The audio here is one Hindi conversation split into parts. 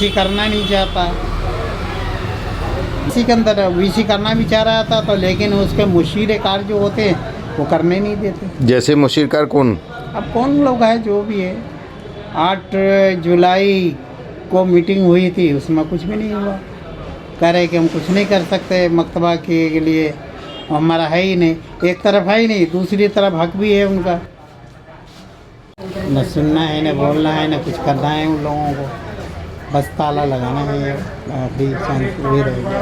वीसी करना नहीं चाहता। इसी के अंदर वीसी करना भी चाह रहा था तो, लेकिन उसके मुशीर कार जो होते हैं वो करने नहीं देते। जैसे मुशीरकार कौन? अब कौन लोग है, जो भी है। 8 जुलाई को मीटिंग हुई थी, उसमें कुछ भी नहीं हुआ। कह रहे कि हम कुछ नहीं कर सकते मकतबा के लिए, हमारा है ही नहीं। एक तरफ है ही नहीं, दूसरी तरफ हक भी है उनका। न सुनना है, न बोलना है, न कुछ करना है उन लोगों को। बस ताला लगाना है, आखिरी चांस वही रहेगा।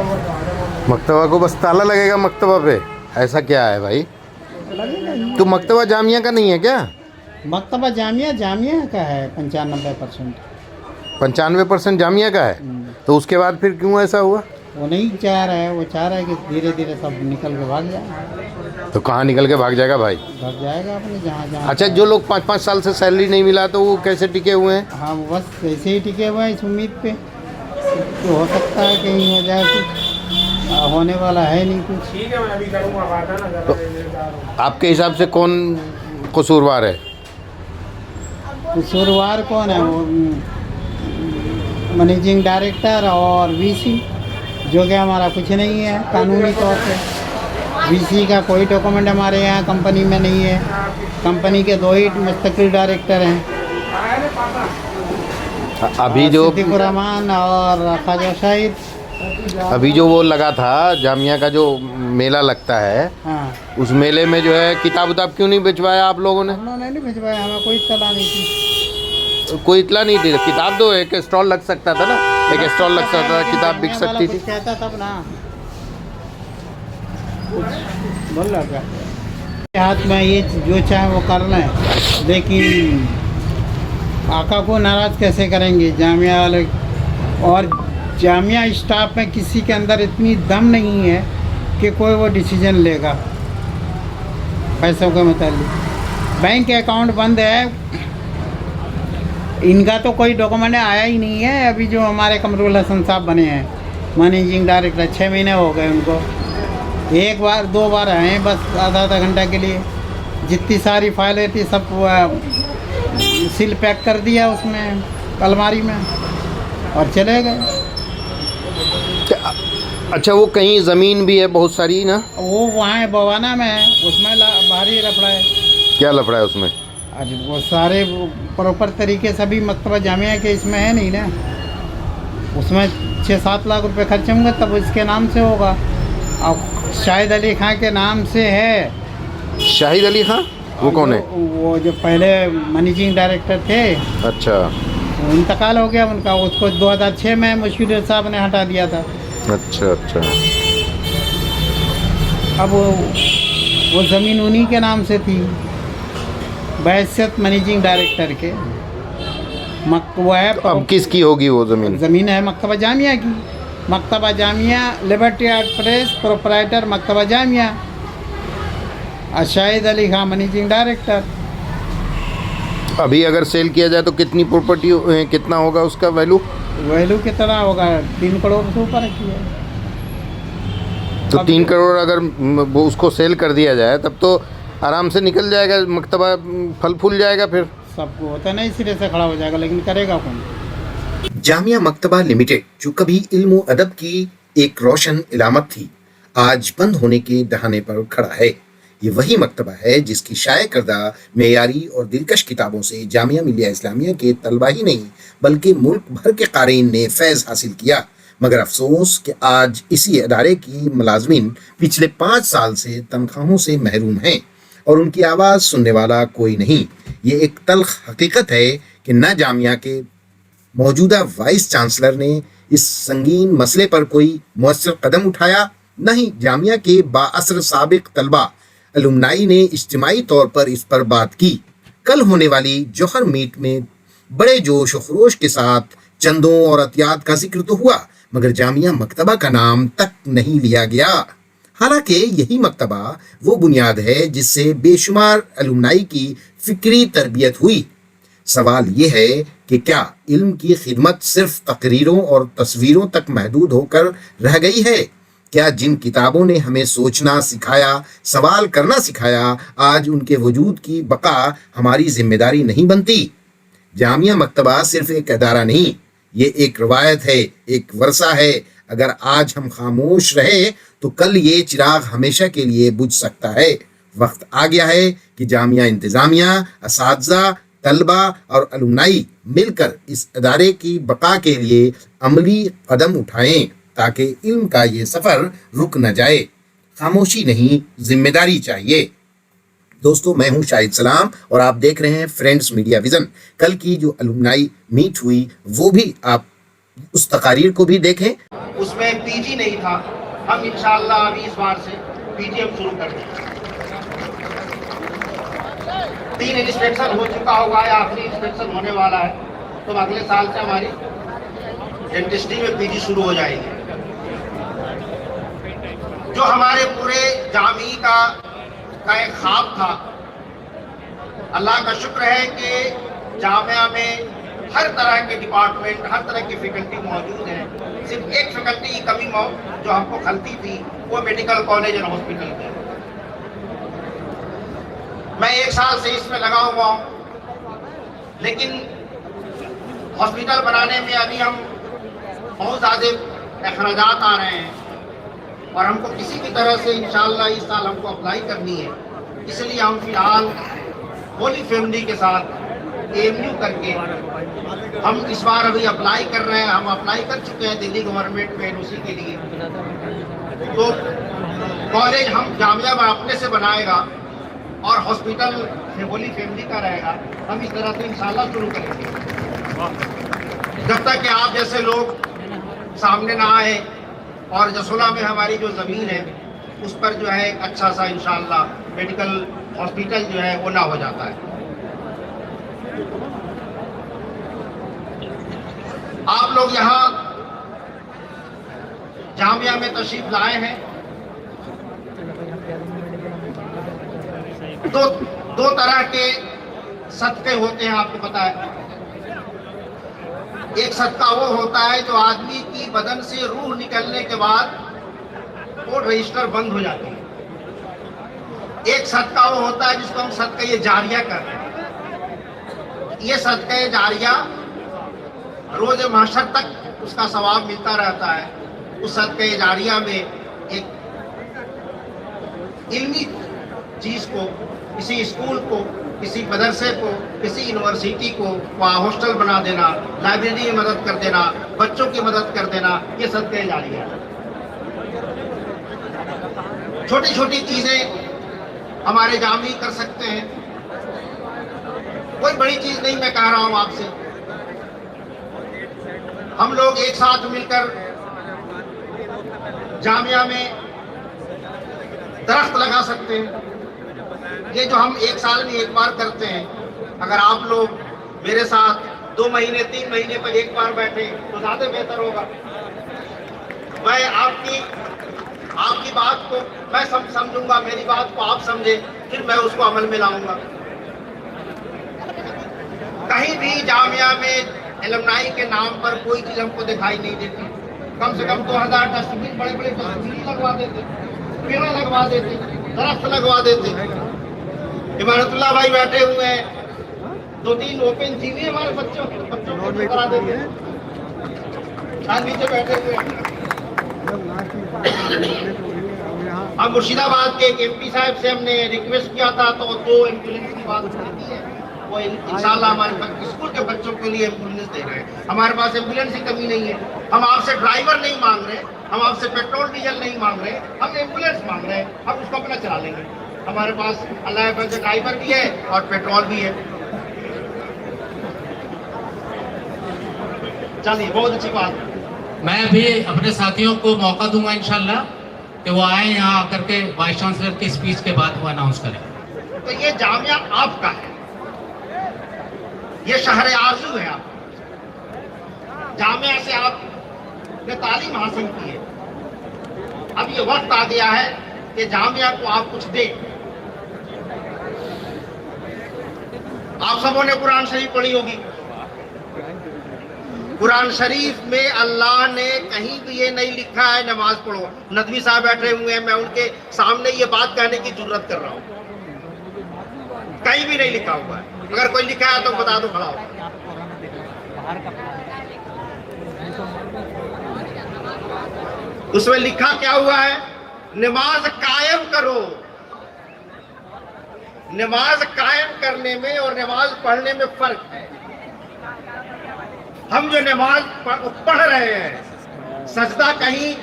मकतबा को बस ताला लगेगा मकतबा पे? ऐसा क्या है भाई? तो मकतबा जामिया का नहीं है क्या? मकतबा जामिया का है 95%। 95% जामिया का है? तो उसके बाद फिर क्यों ऐसा हुआ? वो नहीं चाह रहा है, वो चाह रहा है कि धीरे धीरे सब निकल के भाग जाए। तो कहाँ निकल के भाग जाएगा भाई? भाग जाएगा अपने जहाँ जहाँ। अच्छा, जो लोग 5-5 साल से सैलरी नहीं मिला तो वो कैसे टिके हुए हैं? हाँ, बस ऐसे ही टिके हुए हैं इस उम्मीद पे कि हो सकता है कहीं हो जाए कुछ। होने वाला है नहीं कुछ। ठीक है, मैं अभी करूँगा बात है ना। तो आपके हिसाब से कौन कसूरवार है? कसूरवार कौन है? वो मैनेजिंग डायरेक्टर और वीसी, जो कि हमारा कुछ नहीं है कानूनी तौर पे। वीसी का कोई डॉक्यूमेंट हमारे यहाँ कंपनी में नहीं है। कंपनी के 2 ही मुस्तकिल डायरेक्टर हैं, अभी जो सिद्दीकुर रहमान और ख्वाजा शाहिद। अभी जो वो लगा था जामिया का, जो मेला लगता है, हाँ, उस मेले में जो है किताब उताब क्यों नहीं भिजवाया आप लोगों ने? हम लोगों ने नहीं भिजवाया, हमें कोई इत्तला नहीं थी। कोई इतला नहीं थी? किताब दो, एक स्टॉल लग सकता था ना, एक स्टॉल लग सकता था, किताब बिक सकती थी। कुछ कहता तब ना, कुछ बोल रहा क्या? हाथ में ये जो चाहे वो कर लें, लेकिन आका को नाराज़ कैसे करेंगे जामिया वाले? और जामिया स्टाफ में किसी के अंदर इतनी दम नहीं है कि कोई वो डिसीजन लेगा पैसों के मुताबिक। बैंक अकाउंट बंद है, इनका तो कोई डॉक्यूमेंट आया ही नहीं है। अभी जो हमारे कमरुल हसन साहब बने हैं मैनेजिंग डायरेक्टर, 6 महीने हो गए उनको। 1 बार 2 बार आए बस आधा घंटा के लिए। जितनी सारी फाइलें थी सब सील पैक कर दिया उसमें अलमारी में और चले गए। अच्छा, वो कहीं ज़मीन भी है बहुत सारी ना? वो वहाँ बवाना में है, उसमें भारी लफड़ा है। क्या लफड़ा है उसमें? आज वो सारे प्रॉपर तरीके से भी मकतबा जामिया के इसमें है नहीं ना। उसमें 6-7 लाख रुपए खर्च होंगे तब इसके नाम से होगा। अब शाहिद अली खां के नाम से है। शाहिद अली खां वो कौन है? वो जो पहले मैनेजिंग डायरेक्टर थे। अच्छा, वो इंतकाल हो गया उनका, उसको 2006 में मुशीर साहब ने हटा दिया था। अच्छा अच्छा। अब वो ज़मीन उन्हीं के नाम से थी, बैसियत मैनेजिंग डायरेक्टर के। वो है, तो अब किसकी होगी वो ज़मीन? ज़मीन है मकतबा जामिया की। Maktaba Jamia, Liberty Art Press, proprietor Maktaba Jamia, और शाहिद अली खां मैनेजिंग डायरेक्टर। अभी अगर सेल किया जाए तो कितनी प्रॉपर्टी, कितना होगा उसका वैल्यू कितना होगा? 3 करोड़ से ऊपर की है। तो 3 करोड़ अगर वो उसको सेल कर दिया जाए तब तो आराम से निकल जाएगा, मकतबा फल फूल जाएगा। फिर सबको होता नहीं सिरे से खड़ा हो जाएगा, लेकिन करेगा कौन? जामिया मकतबा लिमिटेड, जो कभी इल्म व अदब की एक रोशन इलामत थी, आज बंद होने के दहाने पर खड़ा है। ये वही मकतबा है जिसकी शाये करदा मेयारी और दिलकश किताबों से जामिया मिलिया इस्लामिया के तलबा ही नहीं बल्कि मुल्क भर के क़ारीन ने फैज़ हासिल किया। मगर अफसोस कि आज इसी अदारे की मुलाजमीन पिछले 5 साल से तनख्वाहों से महरूम हैं और उनकी आवाज़ सुनने वाला कोई नहीं। ये एक तल्ख हकीकत है कि न जामिया के मौजूदा वाइस चांसलर ने इस संगीन मसले पर कोई मुअस्सर कदम उठाया, न ही जामिया के बाअसर साबिक तलबा अलुमनाई ने इज्तिमाई तौर पर इस पर बात की। कल होने वाली जौहर मीट में बड़े जोश व खरोश के साथ चंदों और अतियात का जिक्र तो हुआ, मगर जामिया मकतबा का नाम तक नहीं लिया गया। हालांकि यही मकतबा वो बुनियाद है जिससे बेशुमार अलुमनाई की फिक्री तरबियत हुई। सवाल ये है कि क्या इल्म की खिदमत सिर्फ तकरीरों और तस्वीरों तक महदूद होकर रह गई है? क्या जिन किताबों ने हमें सोचना सिखाया, सवाल करना सिखाया, आज उनके वजूद की बका हमारी जिम्मेदारी नहीं बनती? जामिया मकतबा सिर्फ एक अदारा नहीं, ये एक रवायत है, एक वर्षा है। अगर आज हम खामोश रहे तो कल ये चिराग हमेशा के लिए बुझ सकता है। वक्त आ गया है कि जामिया इंतजामिया, असातिज़ा, तलबा और अलुमनाई मिलकर इस अदारे की बका के लिए अमली कदम उठाएं ताकि इल्म का ये सफ़र रुक न जाए। खामोशी नहीं, जिम्मेदारी चाहिए। दोस्तों, मैं हूं शाहिद सलाम और आप देख रहे हैं फ्रेंड्स मीडिया विजन। कल की जो अलुमनाई मीट हुई वो भी आप उस तकारीर को भी देखें। उसमें पीजी नहीं था। हम इंशाअल्लाह अभी इस बार से पीजी हम शुरू कर देंगे। 3 इंस्पेक्शन हो चुका होगा या आखिरी इंस्पेक्शन होने वाला है, तो अगले साल से हमारी डेंटिस्ट्री में पीजी शुरू हो जाएगी। जो हमारे पूरे जामी का एक ख्वाब था, अल्लाह का शुक्र है कि जामिया में हर तरह के डिपार्टमेंट, हर तरह की फैकल्टी मौजूद है। सिर्फ एक फैकल्टी की कमी जो हमको खलती थी वो मेडिकल कॉलेज और हॉस्पिटल की। मैं 1 साल से इसमें लगा हुआ हूँ, लेकिन हॉस्पिटल बनाने में अभी हम बहुत ज़्यादा अखराजात आ रहे हैं और हमको किसी भी तरह से इंशाअल्लाह इस साल हमको अप्लाई करनी है। इसलिए हम फिलहाल होली फैमिली के साथ AMU करके हम इस बार अभी अप्लाई कर रहे हैं। हम अप्लाई कर चुके हैं दिल्ली गवर्नमेंट में NOC के लिए। तो कॉलेज हम जामिया में अपने से बनाएगा और हॉस्पिटल होली फैमिली का रहेगा। हम इस तरह से इंशाअल्लाह शुरू करेंगे। जब तक कि आप जैसे लोग सामने ना आए और जसोला में हमारी जो ज़मीन है उस पर जो है एक अच्छा सा इंशाअल्लाह मेडिकल हॉस्पिटल जो है वो ना हो जाता है। आप लोग यहाँ जामिया में तशरीफ लाए हैं। दो तरह के सदक़े होते हैं, आपको पता है। एक सदका वो होता है जो आदमी की बदन से रूह निकलने के बाद कोर्ट रजिस्टर बंद हो जाती है। एक सदका वो होता है जिसको हम सदका ये जारिया कर रहे हैं। ये सदका जारिया रोज महशर तक उसका सवाब मिलता रहता है। उस सदका जारिया में एक इल्मी चीज को, किसी स्कूल को, किसी मदरसे को, किसी यूनिवर्सिटी को वहाँ हॉस्टल बना देना, लाइब्रेरी में मदद कर देना, बच्चों की मदद कर देना, ये सदका जारिया है। छोटी छोटी चीजें हमारे जामी कर सकते हैं। कोई बड़ी चीज नहीं मैं कह रहा हूं आपसे। हम लोग एक साथ मिलकर जामिया में दरख्त लगा सकते हैं। ये जो हम 1 साल में एक बार करते हैं, अगर आप लोग मेरे साथ 2 महीने 3 महीने पर एक बार बैठे तो ज्यादा बेहतर होगा। मैं आपकी बात को मैं समझूंगा, मेरी बात को आप समझे, फिर मैं उसको अमल में लाऊंगा। कहीं भी जामिया में एलुमनाई के नाम पर कोई चीज हमको दिखाई नहीं देती। कम से कम 2000 डस्टबिन, बड़े बड़े डस्टबिन लगवा देते, पेड़ लगवा देते, दरख्त लगवा देते। इमारतुल्लाह भाई बैठे हुए हैं, 2-3 ओपन जीवी हमारे बच्चों को करा देते हैं। नीचे बैठे हुए हैं। अब मुर्शिदाबाद के एक MP साहब से हमने रिक्वेस्ट किया था, तो 2 एम्बुलेंस की बात होती है। वो इंशाल्लाह हमारे स्कूल के बच्चों के लिए एम्बुलेंस दे रहे हैं। हमारे पास एम्बुलेंस की कमी नहीं है। हम आपसे ड्राइवर नहीं मांग रहे, हम आपसे पेट्रोल डीजल नहीं मांग रहे, हम एम्बुलेंस मांग रहे हैं। हम उसको अपना चला लेंगे। हमारे पास अल्लाह के ड्राइवर भी है और पेट्रोल भी है। चलिए, बहुत अच्छी बात। मैं भी अपने साथियों को मौका दूंगा इंशाल्लाह कि वो आए यहाँ आकर के वाइस चांसलर की स्पीच के बाद वो अनाउंस करें। तो ये जामिया आपका है, ये शहर आरज़ू है। आप जामिया से आपने तालीम हासिल की है। अब ये वक्त आ गया है कि जामिया को आप कुछ दें। आप सबों ने कुरान शरीफ पढ़ी होगी। कुरान शरीफ में अल्लाह ने कहीं भी ये नहीं लिखा है नमाज पढ़ो। नदवी साहब बैठे हुए हैं, मैं उनके सामने ये बात कहने की जरूरत कर रहा हूँ। कहीं भी नहीं लिखा हुआ है। अगर कोई लिखा है तो बता दो, खड़ा हो। उसमें लिखा क्या हुआ है? नमाज कायम करो। नमाज कायम करने में और नमाज पढ़ने में फर्क है। हम जो नमाज पढ़ रहे हैं, सजदा कहीं,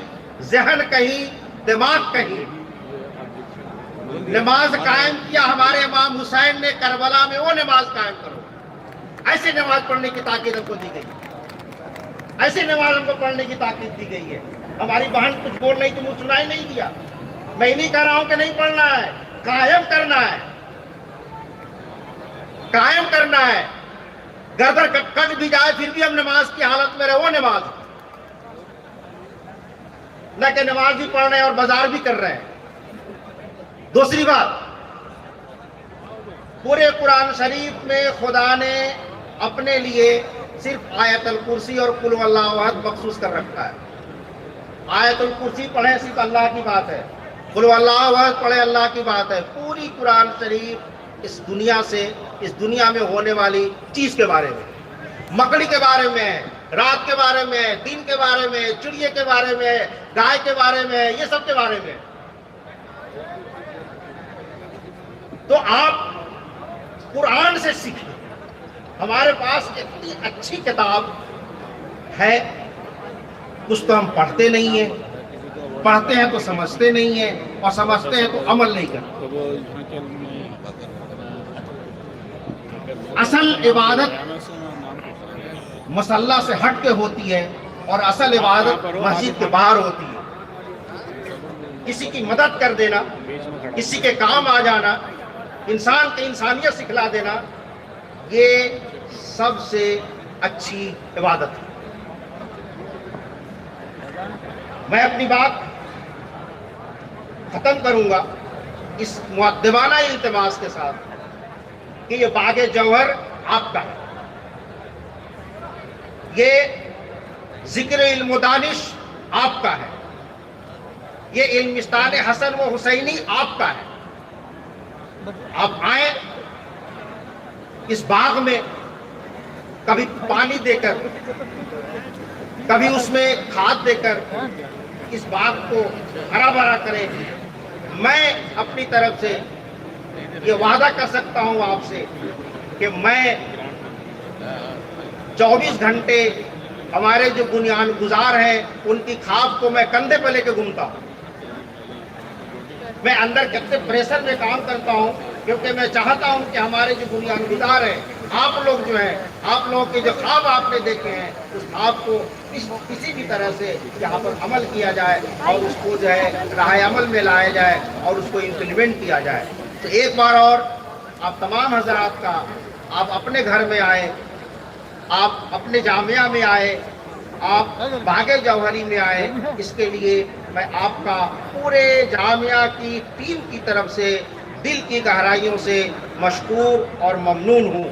जहन कहीं, दिमाग कहीं। नमाज कायम किया हमारे इमाम हुसैन ने करबला में, वो नमाज कायम करो। ऐसे नमाज पढ़ने की ताकीद हमको दी गई, ऐसे नमाज हमको पढ़ने की ताकीद दी गई है। हमारी बहन कुछ बोल रही तो मुझे सुनाई नहीं दिया। मैं नहीं कह रहा हूं कि नहीं पढ़ना है, कायम करना है, कायम करना है। गर्दन कट भी जाए फिर भी हम नमाज की हालत में रहे, वो नमाज। न कि नमाज भी पढ़ रहे हैं और बाजार भी कर रहे हैं। दूसरी बात, पूरे कुरान शरीफ में खुदा ने अपने लिए सिर्फ आयतुल कुर्सी और कुल वल्लाहु अहद मखसूस कर रखा है। आयतुल कुर्सी पढ़े सिर्फ अल्लाह की बात है, कुल वल्लाहु अहद पढ़े अल्लाह की बात है। पूरी कुरान शरीफ इस दुनिया से, इस दुनिया में होने वाली चीज के बारे में, मकड़ी के बारे में, रात के बारे में, दिन के बारे में, चिड़िया के बारे में, गाय के बारे में, ये सब के बारे में। तो आप कुरान से सीखें। हमारे पास इतनी अच्छी किताब है, कुछ तो हम पढ़ते नहीं है, पढ़ते हैं तो समझते नहीं है, और समझते हैं तो अमल नहीं करते। असल इबादत मसल्ला से हट के होती है और असल इबादत मस्जिद के बाहर होती है। किसी की मदद कर देना, किसी के काम आ जाना, इंसान की इंसानियत सिखला देना, ये सबसे अच्छी इबादत है। मैं अपनी बात खत्म करूंगा इस मुअद्दिबाना इल्तिमास के साथ कि ये बागे जौहर आपका है, ये जिक्र इल्म दानिश आपका है, ये इल्मिस्तान हसन व हुसैनी आपका है। आप आए इस बाग में, कभी पानी देकर, कभी उसमें खाद देकर इस बाग को हरा भरा करें। मैं अपनी तरफ से ये वादा कर सकता हूं आपसे कि मैं 24 घंटे हमारे जो बुनियाद गुजार हैं उनकी खाब को मैं कंधे पर लेके घूमता हूं। मैं अंदर कितने प्रेशर में काम करता हूं, क्योंकि मैं चाहता हूं कि हमारे जो बुनियाद गुजार हैं, आप लोग जो हैं, आप लोगों के जो ख्वाब आपने देखे हैं, उस ख्वाब को किसी भी तरह से यहाँ पर अमल किया जाए और उसको जो है राह अमल में लाया जाए और उसको इम्प्लीमेंट किया जाए। तो एक बार और आप तमाम हजरात का, आप अपने घर में आए, आप अपने जामिया में आए, आप बागे जौहरी में आए, इसके लिए मैं आपका पूरे जामिया की टीम की तरफ से दिल की गहराइयों से मशकूर और ममनून हूँ।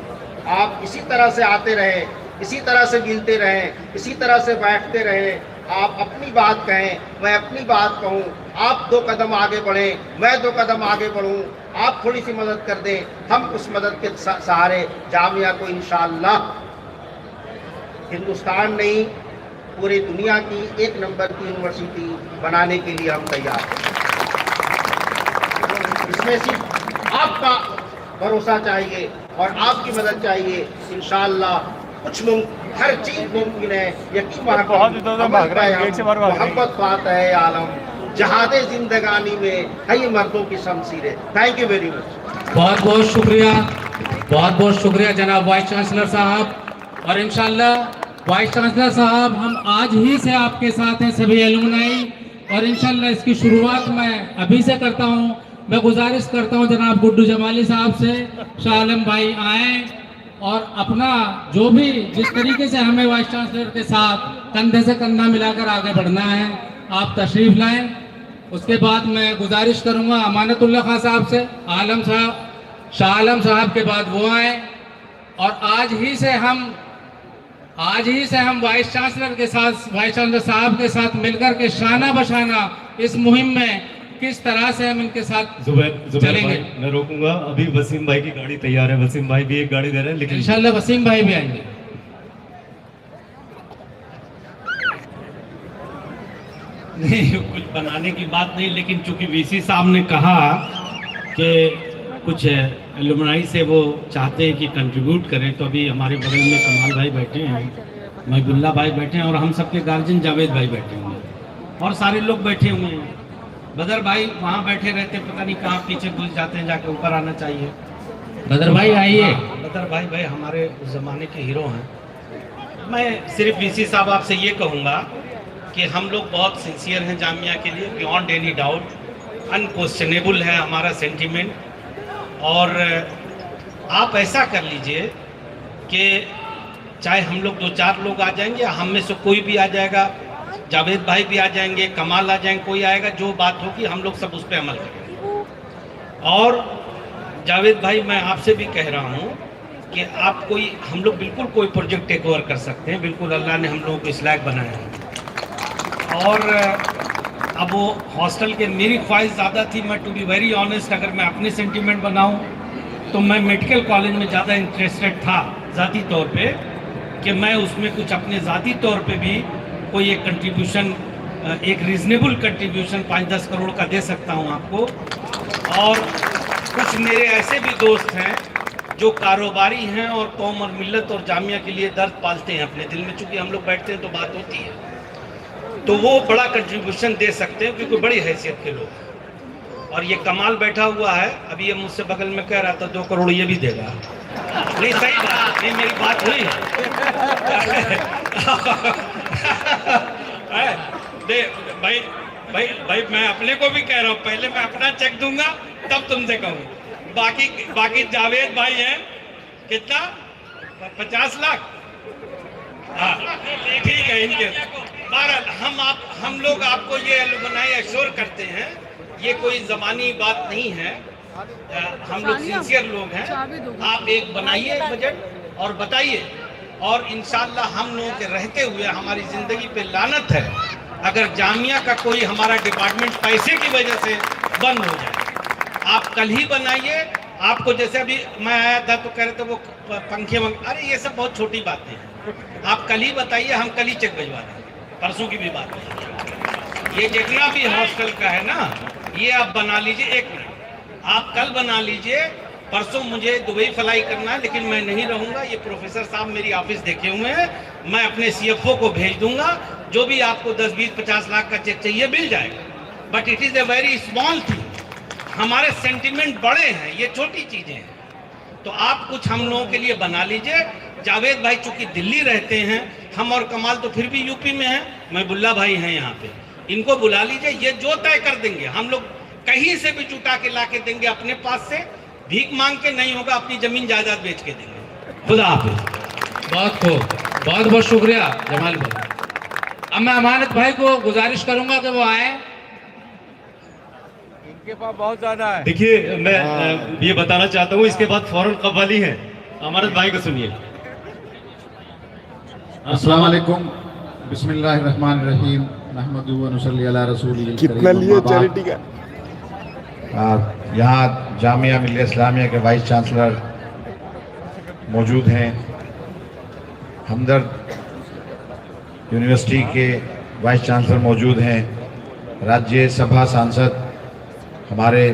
आप इसी तरह से आते रहें, इसी तरह से मिलते रहें, इसी तरह से बैठते रहें। आप अपनी बात कहें, मैं अपनी बात कहूँ, आप 2 कदम आगे बढ़ें, मैं 2 कदम आगे बढ़ूँ, आप थोड़ी सी मदद कर दें, हम उस मदद के सहारे जामिया को इंशाअल्लाह हिंदुस्तान नहीं पूरी दुनिया की 1 नंबर की यूनिवर्सिटी बनाने के लिए हम तैयार हैं। इसमें सिर्फ आपका भरोसा चाहिए और आपकी मदद चाहिए। इंशाअल्लाह कुछ हर चीज मुमकिन है। यकीन मोहब्बत बात है आलम, जहादे जिंदगानी में है ये मर्दों की शमशीरें। Thank you very much. बहुत बहुत शुक्रिया, बहुत बहुत शुक्रिया जनाब वाइस चांसलर साहब। और इंशाल्लाह वाइस चांसलर साहब, हम आज ही से आपके साथ हैं सभी एलुमनाई, और इंशाल्लाह इसकी शुरुआत मैं अभी से करता हूं। मैं गुजारिश करता हूं जनाब गुड्डू जमाली साहब से, शाह आलम भाई आए और अपना जो भी जिस तरीके से हमें वाइस चांसलर के साथ कंधे से कंधा मिलाकर आगे बढ़ना है, आप तशरीफ लाएं। उसके बाद मैं गुजारिश करूंगा अमानतुल्लाह खां साहब से, आलम साहब, शाह आलम साहब के बाद वो आए, और आज ही से हम वाइस चांसलर के साथ, वाइस चांसलर साहब के साथ मिलकर के शाना बशाना इस मुहिम में किस तरह से हम इनके साथ जुबैर चलेंगे। भाई, मैं रोकूंगा। अभी वसीम भाई की गाड़ी तैयार है, वसीम भाई भी एक गाड़ी दे रहे हैं, लेकिन इंशाल्लाह वसीम भाई भी आएंगे। नहीं, कुछ बनाने की बात नहीं, लेकिन चूंकि वीसी साहब ने कहा कि कुछ एलुमनाई से वो चाहते हैं कि कंट्रीब्यूट करें, तो अभी हमारे बगल में कमाल भाई बैठे हैं, महबुल्ला भाई बैठे हैं और हम सबके गार्जियन जावेद भाई बैठे हुए हैं और सारे लोग बैठे हुए हैं। बदर भाई वहाँ बैठे रहते, पता नहीं कहाँ पीछे घुस जाते हैं, जाके ऊपर आना चाहिए। बदर भाई आइए। बदर भाई हमारे उस ज़माने के हीरो हैं। मैं सिर्फ वीसी साहब आपसे ये कहूँगा कि हम लोग बहुत सिंसियर हैं जामिया के लिए, बियॉन्ड एनी डाउट, अनक्वेश्चनेबल है हमारा सेंटीमेंट। और आप ऐसा कर लीजिए कि चाहे हम लोग 2-4 लोग आ जाएंगे, हम में से कोई भी आ जाएगा, जावेद भाई भी आ जाएंगे, कमाल आ जाएंगे, कोई आएगा, जो बात होगी हम लोग सब उस पर अमल करेंगे। और जावेद भाई मैं आपसे भी कह रहा हूँ कि आप कोई, हम लोग बिल्कुल कोई प्रोजेक्ट टेक ओवर कर सकते हैं, बिल्कुल अल्लाह ने हम लोगों को इस लायक बनाया है। और अब वो हॉस्टल के, मेरी ख्वाहिश ज़्यादा थी, मैं टू बी वेरी ऑनेस्ट, अगर मैं अपने सेंटीमेंट बनाऊं तो मैं मेडिकल कॉलेज में ज़्यादा इंटरेस्टेड था ज़ाती तौर पे, कि मैं उसमें कुछ अपने ज़ाती तौर पे भी कोई एक कंट्रीब्यूशन, एक रीज़नेबल कंट्रीब्यूशन 5-10 करोड़ का दे सकता हूं आपको। और कुछ मेरे ऐसे भी दोस्त हैं जो कारोबारी हैं और कौम और मिल्लत और जामिया के लिए दर्द पालते हैं अपने दिल में, चूँकि हम लोग बैठते हैं तो बात होती है, तो वो बड़ा कंट्रीब्यूशन दे सकते हैं क्योंकि बड़ी हैसियत के लोग हैं। और ये कमाल बैठा हुआ है, अभी ये मुझसे बगल में कह रहा था 2 करोड़ ये भी देगा। नहीं, सही बात नहीं, मेरी बात हुई दे भाई मैं अपने को भी कह रहा हूँ, पहले मैं अपना चेक दूंगा तब तुमसे कहूँ। बाकी जावेद भाई हैं, कितना 50 लाख, हाँ ठीक है। इनके हम लोग आपको ये एलुमनाई एश्योर करते हैं, ये कोई ज़बानी बात नहीं है, हम लोग सिंसियर लोग हैं। आप एक बनाइए बजट और बताइए, और इंशाल्लाह हम लोगों के रहते हुए हमारी ज़िंदगी पे लानत है अगर जामिया का कोई हमारा डिपार्टमेंट पैसे की वजह से बंद हो जाए। आप कल ही बनाइए। आपको जैसे अभी मैं आया था तो कह रहे थे वो पंखे अरे ये सब बहुत छोटी बातें हैं, आप कल ही बताइए, हम कल ही चेक भिजवा देंगे, परसों की भी बात नहीं। ये जितना भी हॉस्टल का है ना, ये आप बना लीजिए, 1 मिनट आप कल बना लीजिए, परसों मुझे दुबई फ्लाई करना है लेकिन मैं नहीं रहूँगा। ये प्रोफेसर साहब मेरी ऑफिस देखे हुए हैं, मैं अपने CFO को भेज दूंगा, जो भी आपको 10, 20, 50 लाख का चेक चाहिए मिल जाएगा। But it is a very small thing, हमारे सेंटिमेंट बड़े हैं, ये छोटी चीज़ें हैं। तो आप कुछ हम लोगों के लिए बना लीजिए। जावेद भाई चूँकि दिल्ली रहते हैं, हम और कमाल तो फिर भी यूपी में हैं, महबुल्ला भाई हैं यहाँ पे, इनको बुला लीजिए, ये जो तय कर देंगे हम लोग कहीं से भी जुटा के ला के देंगे, अपने पास से भीख मांग के नहीं होगा, अपनी जमीन जायदाद बेच के देंगे। खुदा हाफिज। बहुत बहुत शुक्रिया जमाल भाई। अब मैं अमानत भाई को गुजारिश करूंगा कि वो आए, इनके पास बहुत ज्यादा है। देखिए मैं ये बताना चाहता हूँ, इसके बाद फौरन कव्वाली है, अमानत भाई को सुनिए। अस्सलाम वालेकुम, बिस्मिल्लाहिर्रहमानिर्रहीम, नहमदुहु व नुसल्ली अला रसूलिल करीम। कितना लिए चैरिटी का? यहाँ जामिया मिल्लिया इस्लामिया के वाइस चांसलर मौजूद हैं, हमदर्द यूनिवर्सिटी के वाइस चांसलर मौजूद हैं, राज्यसभा सांसद हमारे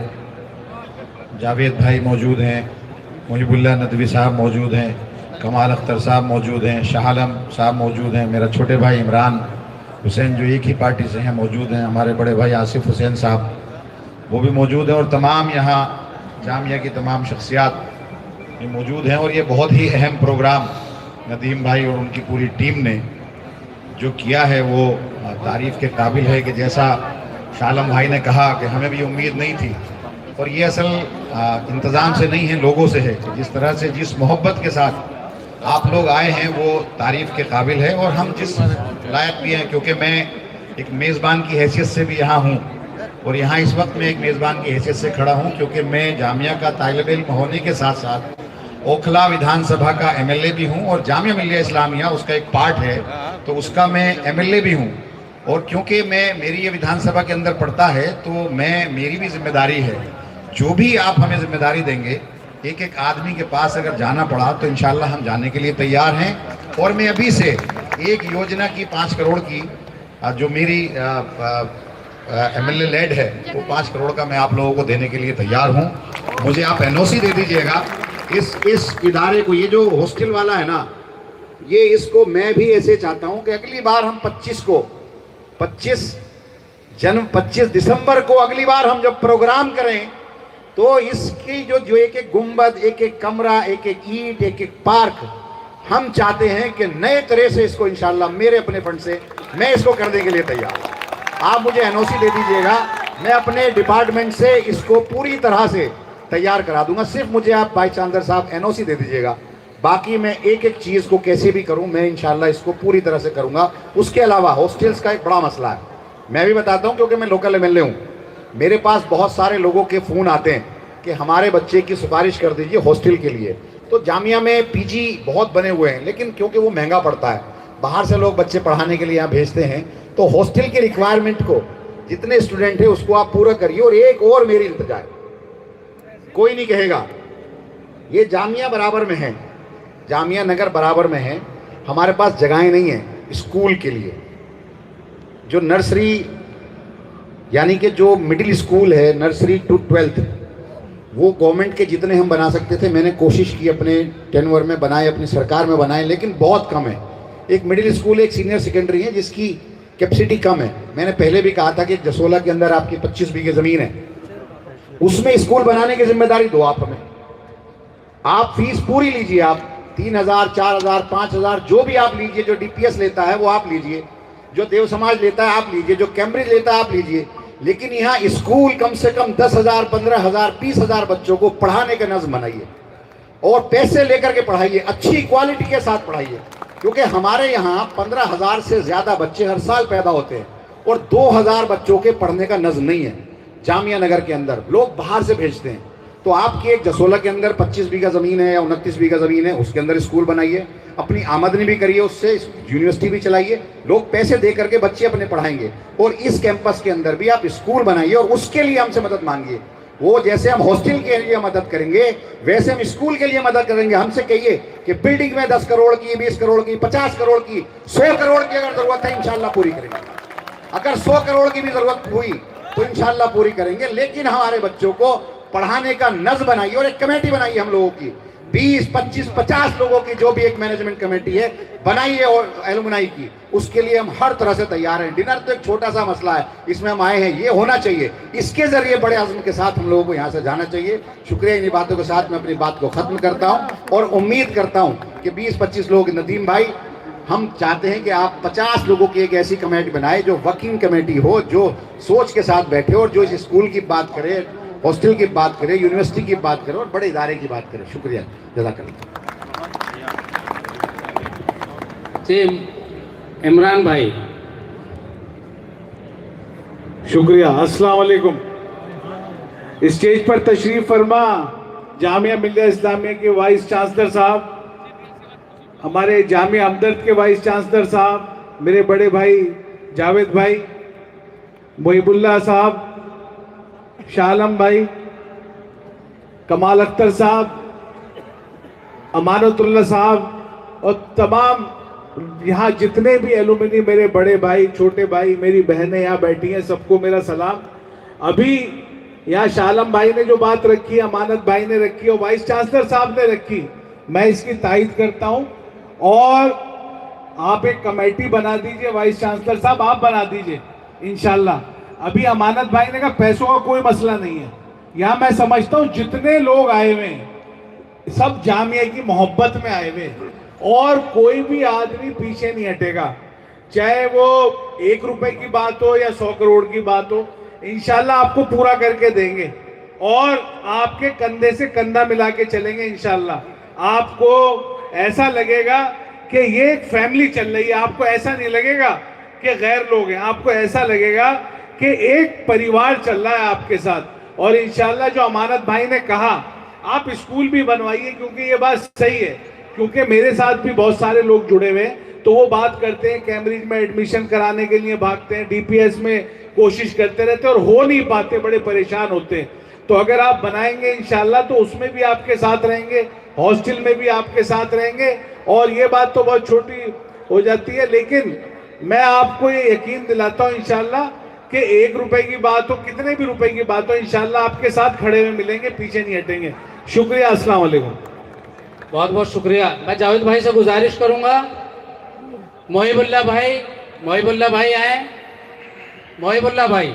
जावेद भाई मौजूद हैं, मुहिबुल्लाह नदवी साहब मौजूद हैं, कमाल अख्तर साहब मौजूद हैं, शाह आलम साहब मौजूद हैं, मेरा छोटे भाई इमरान हुसैन जो एक ही पार्टी से हैं मौजूद हैं, हमारे बड़े भाई आसिफ हुसैन साहब वो भी मौजूद हैं, और तमाम यहाँ जामिया की तमाम शख्सियात भी मौजूद हैं। और ये बहुत ही अहम प्रोग्राम नदीम भाई और उनकी पूरी टीम ने जो किया है वो तारीफ़ के काबिल है, कि जैसा शाह आलम भाई ने कहा कि हमें भी उम्मीद नहीं थी, और ये असल इंतज़ाम से नहीं है, लोगों से है, कि जिस तरह से जिस मोहब्बत के साथ आप लोग आए हैं वो तारीफ़ के काबिल है, और हम जिस लायक भी हैं, क्योंकि मैं एक मेज़बान की हैसियत से भी यहाँ हूँ, और यहाँ इस वक्त मैं एक मेज़बान की हैसियत से खड़ा हूँ, क्योंकि मैं जामिया का तालिब इल्म होने के साथ साथ ओखला विधानसभा का MLA भी हूँ, और जामिया मिल्लिया इस्लामिया उसका एक पार्ट है, तो उसका मैं MLA भी हूँ। और क्योंकि मेरी ये विधानसभा के अंदर पड़ता है, तो मेरी भी जिम्मेदारी है, जो भी आप हमें जिम्मेदारी देंगे, एक एक आदमी के पास अगर जाना पड़ा तो इंशाल्लाह हम जाने के लिए तैयार हैं। और मैं अभी से एक योजना की 5 करोड़ की जो मेरी MLA लेड है वो 5 करोड़ का मैं आप लोगों को देने के लिए तैयार हूँ। मुझे आप NOC दे दीजिएगा इस इदारे को। ये जो हॉस्टल वाला है ना, ये इसको मैं भी ऐसे चाहता हूँ कि अगली बार हम 25 दिसंबर को अगली बार हम जब प्रोग्राम करें तो इसकी जो एक एक गुंबद, एक एक कमरा, एक एक ईंट, एक एक पार्क हम चाहते हैं कि नए तरह से इसको इंशाल्लाह मेरे अपने फंड से मैं इसको करने के लिए तैयार हूँ। आप मुझे NOC दे दीजिएगा, मैं अपने डिपार्टमेंट से इसको पूरी तरह से तैयार करा दूंगा। सिर्फ मुझे आप वाइस चांसलर साहब NOC दे दीजिएगा, बाकी मैं एक एक चीज़ को कैसे भी करूं मैं इंशाल्लाह इसको पूरी तरह से करूंगा। उसके अलावा हॉस्टल्स का एक बड़ा मसला है, मैं भी बताता हूं क्योंकि मैं लोकल MLA हूं। मेरे पास बहुत सारे लोगों के फ़ोन आते हैं कि हमारे बच्चे की सिफारिश कर दीजिए हॉस्टल के लिए। तो जामिया में PG बहुत बने हुए हैं, लेकिन क्योंकि वो महंगा पड़ता है, बाहर से लोग बच्चे पढ़ाने के लिए यहाँ भेजते हैं, तो हॉस्टल के रिक्वायरमेंट को जितने स्टूडेंट हैं उसको आप पूरा करिए। और एक और मेरी इल्तिजा है, कोई नहीं कहेगा ये जामिया बराबर में है, जामिया नगर बराबर में है, हमारे पास जगहें नहीं है स्कूल के लिए। जो नर्सरी यानी कि जो मिडिल स्कूल है, नर्सरी टू 12th, वो गवर्नमेंट के जितने हम बना सकते थे मैंने कोशिश की, अपने टेन्योर में बनाए, अपनी सरकार में बनाए, लेकिन बहुत कम है। एक मिडिल स्कूल, एक सीनियर सेकेंडरी है जिसकी कैपेसिटी कम है। मैंने पहले भी कहा था कि जसोला के अंदर आपकी 25 बीघे ज़मीन है, उसमें स्कूल बनाने की जिम्मेदारी दो आप हमें। आप फीस पूरी लीजिए, आप 3000, 4000, 5000 जो भी आप लीजिए, जो DPS लेता है वो आप लीजिए, जो देव समाज लेता है आप लीजिए, जो कैम्ब्रिज लेता है आप लीजिए, लेकिन यहाँ स्कूल कम से कम 10,000, 15,000, 20,000 बच्चों को पढ़ाने का नज़्म बनाइए और पैसे लेकर के पढ़ाइए, अच्छी क्वालिटी के साथ पढ़ाइए। क्योंकि हमारे यहाँ 15,000 से ज़्यादा बच्चे हर साल पैदा होते हैं और 2,000 बच्चों के पढ़ने का नज़्म नहीं है जामिया नगर के अंदर, लोग बाहर से भेजते हैं। तो आपकी एक जसोला के अंदर 25 बीघा ज़मीन है या 29 बीघा ज़मीन है, उसके अंदर स्कूल बनाइए, अपनी आमदनी भी करिए, उससे यूनिवर्सिटी भी चलाइए, लोग पैसे दे करके बच्चे अपने पढ़ाएंगे। और इस कैंपस के अंदर भी आप स्कूल बनाइए और उसके लिए हमसे मदद मांगिए। वो जैसे हम हॉस्टल के लिए मदद करेंगे वैसे हम स्कूल के लिए मदद करेंगे। हमसे कहिए कि बिल्डिंग में 10 करोड़ की, 20 करोड़ की, 50 करोड़ की, 100 करोड़ की अगर ज़रूरत है इंशाल्लाह पूरी करेंगे। अगर 100 करोड़ की भी ज़रूरत हुई तो इंशाल्लाह पूरी करेंगे, लेकिन हमारे बच्चों को पढ़ाने का नज़्म बनाइए। और एक कमेटी बनाइए हम लोगों की, 20, 25, 50 लोगों की जो भी एक मैनेजमेंट कमेटी है बनाइए और एलुमनाई की, उसके लिए हम हर तरह से तैयार हैं। डिनर तो एक छोटा सा मसला है, इसमें हम आए हैं, ये होना चाहिए, इसके जरिए बड़े आज़म के साथ हम लोगों को यहाँ से जाना चाहिए। शुक्रिया। इन्हीं बातों के साथ मैं अपनी बात को ख़त्म करता हूँ और उम्मीद करता हूँ कि 20-25 लोग, नदीम भाई हम चाहते हैं कि आप 50 लोगों की एक ऐसी कमेटी बनाए जो वर्किंग कमेटी हो, जो सोच के साथ बैठे और जो इस स्कूल की बात करे, हॉस्टल की बात करे, यूनिवर्सिटी की बात करे और बड़े इदारे की बात करे। शुक्रिया, जज़ाकल्लाह। इमरान भाई, शुक्रिया। अस्सलाम वालेकुम। स्टेज पर तशरीफ फरमा जामिया मिल्लिया इस्लामिया के वाइस चांसलर साहब, हमारे जामिया हमदर्द के वाइस चांसलर साहब, मेरे बड़े भाई जावेद भाई, मुहिबुल्लाह साहब, शालम भाई, कमाल अख्तर साहब, अमानतुल्लाह साहब और तमाम यहाँ जितने भी एलुमनी, मेरे बड़े भाई, छोटे भाई, मेरी बहनें यहाँ बैठी हैं, सबको मेरा सलाम। अभी यहाँ शालम भाई ने जो बात रखी, अमानत भाई ने रखी और वाइस चांसलर साहब ने रखी, मैं इसकी तायद करता हूँ। और आप एक कमेटी बना दीजिए, वाइस चांसलर साहब आप बना दीजिए इंशाल्लाह। अभी अमानत भाई ने कहा पैसों का कोई मसला नहीं है, यहाँ मैं समझता हूँ जितने लोग आए हुए हैं सब जामिया की मोहब्बत में आए हुए हैं और कोई भी आदमी पीछे नहीं हटेगा, चाहे वो 1 रुपए की बात हो या 100 करोड़ की बात हो, इंशाल्लाह आपको पूरा करके देंगे और आपके कंधे से कंधा मिला के चलेंगे इंशाल्लाह। आपको ऐसा लगेगा कि ये एक फैमिली चल रही है, आपको ऐसा नहीं लगेगा कि गैर लोग हैं, आपको ऐसा लगेगा कि एक परिवार चल रहा है आपके साथ। और इंशाल्लाह जो अमानत भाई ने कहा, आप स्कूल भी बनवाइए, क्योंकि ये बात सही है, क्योंकि मेरे साथ भी बहुत सारे लोग जुड़े हुए हैं, तो वो बात करते हैं कैम्ब्रिज में एडमिशन कराने के लिए भागते हैं, DPS में कोशिश करते रहते हैं और हो नहीं पाते, बड़े परेशान होते हैं। तो अगर आप बनाएंगे इंशाल्लाह तो उसमें भी आपके साथ रहेंगे, हॉस्टल में भी आपके साथ रहेंगे। और ये बात तो बहुत छोटी हो जाती है, लेकिन मैं आपको ये यकीन दिलाता हूँ इंशाल्लाह कि 1 रुपए की बात हो, कितने भी रुपए की बात हो, इंशाल्लाह आपके साथ खड़े हुए मिलेंगे, पीछे नहीं हटेंगे। शुक्रिया, अस्सलाम वालेकुम। बहुत बहुत शुक्रिया। मैं जावेद भाई से गुजारिश करूंगा, मोहिबुल्लाह भाई आए। मोहिबुल्लाह भाई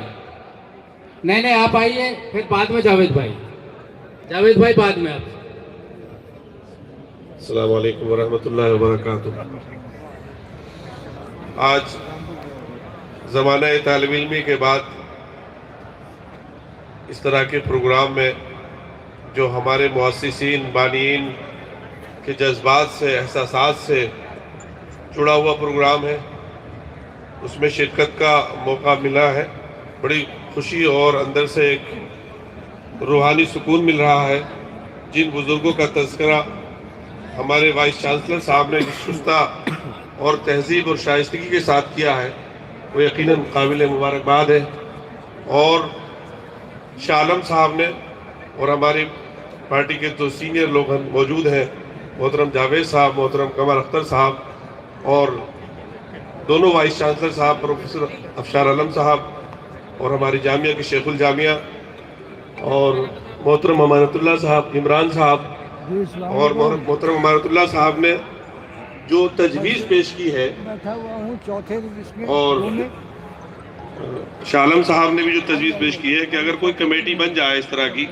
नहीं आप आइए, फिर बाद में जावेद भाई बाद में आप। अस्सलाम वालेकुम वरहमतुल्लाहि वबरकातुह। आज ज़माना तालिब इल्मी के बाद इस तरह के प्रोग्राम में जो हमारे मुअस्सिसीन बानीन के जज्बात से, एहसासात से जुड़ा हुआ प्रोग्राम है, उसमें शिरकत का मौका मिला है। बड़ी खुशी और अंदर से एक रूहानी सुकून मिल रहा है। जिन बुज़ुर्गों का तज़किरा हमारे वाइस चांसलर साहब ने शुस्ता और तहजीब और शाइस्तगी के साथ किया है, वो यकीनन काबिल मुबारकबाद है। और शाह आलम साहब ने और हमारी पार्टी के जो सीनियर लोग मौजूद हैं, मोहतरम जावेद साहब, मोहतरम कमर अख्तर साहब और दोनों वाइस चांसलर साहब प्रोफेसर अफशार आलम साहब और हमारी जामिया के शेखुल जामिया और मोहतरम अमानतुल्लाह साहब, इमरान साहब और मोहतरम अमानतुल्लाह साहब ने जो तजवीज़ पेश की है और शाह आलम साहब ने भी जो तजवीज़ पेश की है कि अगर कोई कमेटी बन जाए इस तरह की